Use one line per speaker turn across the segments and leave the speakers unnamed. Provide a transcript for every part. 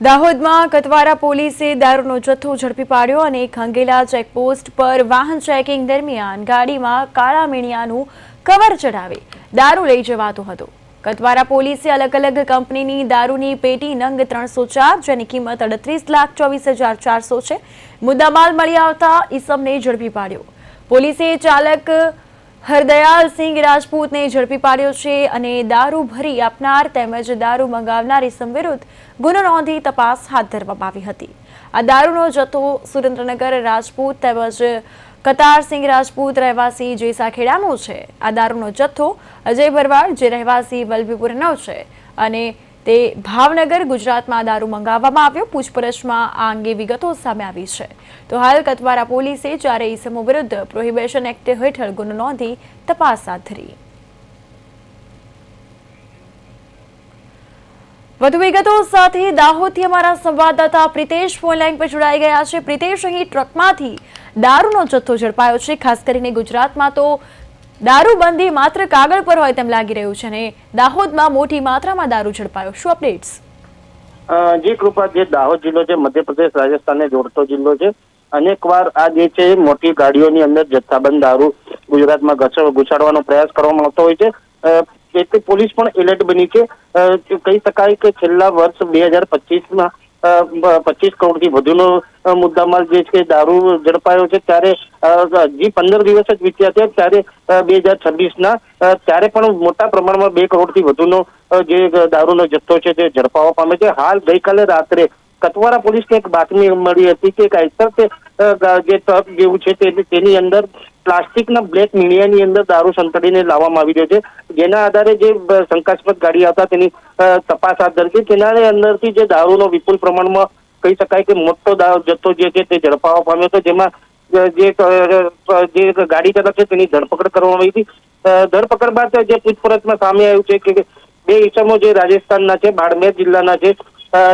દાહોદમાં કતવારા પોલીસે દારૂનો જથ્થો ઝડપી પાડ્યો અને ખંગેલા ચેકપોસ્ટ પર વાહન ચેકિંગ દરમિયાન ગાડીમાં કાળા મીણિયાનું કવર ચડાવી દારૂ લઈ જવાતો હતો। કતવારા પોલીસે અલગ અલગ કંપનીની દારૂની પેટી નંગ 304 જેની કિંમત 38,24,400 છે। મુદ્દામાલ મળી આવતા ઈસમને ઝડપી પાડ્યો। પોલીસે ચાલક હરદયાલ સિંહ રાજપૂતને ઝડપી પાડ્યો છે અને દારૂ ભરી આપનાર તેમજ દારૂ મંગાવનાર ઈસમ વિરુદ્ધ ગુનો નોંધી તપાસ હાથ ધરવામાં આવી હતી। આ દારૂનો જથ્થો સુરેન્દ્રનગર રાજપૂત તેમજ કતારસિંહ રાજપૂત રહેવાસી જેસાખેડાનો છે। આ દારૂનો જથ્થો અજય ભરવાડ જે રહેવાસી વલભીપુરનો છે અને તે ભાવનગર ગુજરાતમાં દારૂ મંગાવવામાં આવ્યો। પૂછપરછમાં આ અંગે વિગતો સામે આવી છે। તો હાલ કતવારા પોલીસે ચારે ઈસમો વિરુદ્ધ પ્રોહિબિશન એક્ટ હેઠળ ગુનો નોંધી તપાસ હાથ ધરી। વધુ વિગતો સાથે દાહોદથી અમારા સંવાદદાતા પ્રિતેશ ફોન લાઈન પર જોડાઈ ગયા છે। પ્રિતેશ, અહીં ટ્રકમાંથી દારૂનો જથ્થો ઝડપાયો છે। ખાસ કરીને ગુજરાતમાં તો દારૂબંધી માત્ર કાગળ પર હોય તેમ લાગી રહ્યું છે અને દાહોદમાં મોટી માત્રામાં દારૂ ઝડપાયો, શું અપડેટ્સ?
જી કૃપા, જે દાહોદ જિલ્લો છે મધ્યપ્રદેશ રાજસ્થાનને જોડતો જિલ્લો છે। અનેકવાર આ જે છે મોટી ગાડીઓની અંદર જથ્થાબંધ દારૂ ગુજરાતમાં ઘુસાડવાનો પ્રયાસ કરવામાં આવતો હોય છે। એટલે પોલીસ પણ એલર્ટ બની છે। કહી શકાય કે છેલ્લા વર્ષ 2025માં 25 કરોડથી વધુનો મુદ્દામાલ જે છે દારૂ ઝડપાયો છે। ત્યારે હજી 15 દિવસ જ વીત્યા છે ત્યારે 2026ના ત્યારે પણ મોટા પ્રમાણમાં 2 કરોડથી વધુનો જે દારૂનો જથ્થો છે તે ઝડપાવવા પામે છે। હાલ ગઈકાલે રાત્રે કતવારા પોલીસને એક બાતમી મળી હતી કે કાયસર જે ટ્રક જેવું છે તેની અંદર પ્લાસ્ટિકના બ્લેક મીડિયાની અંદર દારૂ સંતાડીને લાવવામાં આવી રહ્યો છે। જેના આધારે જે શંકાસ્પદ ગાડી આવતા તેની તપાસ હાથ ધરી। તેના અંદરથી જે દારૂનો વિપુલ પ્રમાણમાં કહી શકાય કે મોટો જથ્થો જે છે તે ઝડપાવવા પામ્યો હતો। જેમાં જે ગાડી ચાલક છે તેની ધરપકડ કરવામાં આવી હતી। ધરપકડ બાદ જે પૂછપરછમાં સામે આવ્યું છે કે 2 ઈસમો જે રાજસ્થાનના છે, બાડમેર જિલ્લાના છે,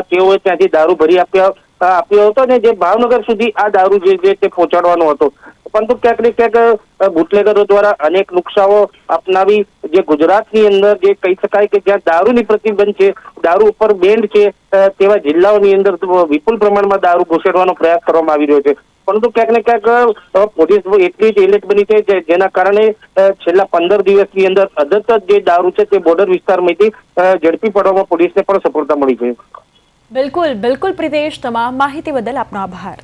તેઓએ ત્યાંથી દારૂ ભરી આપ્યો હતો અને જે ભાવનગર સુધી આ દારૂ જે છે તે પહોંચાડવાનો હતો। પરંતુ ક્યાંક ને ક્યાંક બુટલેગરો દ્વારા અનેક નુકસાઓ અપનાવી જે ગુજરાતની અંદર જે કહી શકાય કે જ્યાં દારૂની પ્રતિબંધ છે, દારૂ ઉપર બેન્ડ છે, તેવા જિલ્લાઓની અંદર વિપુલ પ્રમાણમાં દારૂ ઘુસેડવાનો પ્રયાસ કરવામાં આવી રહ્યો છે। પરંતુ ક્યાંક ને ક્યાંક પોલીસ એટલી જ એલર્ટ બની છે જેના કારણે છેલ્લા 15 દિવસની અંદર અદત્ત જે દારૂ છે તે બોર્ડર વિસ્તારમાંથી ઝડપી પાડવામાં પોલીસને પણ સફળતા મળી છે।
બિલકુલ બિલકુલ પ્રિતેશ, તમામ માહિતી બદલ આપનો આભાર।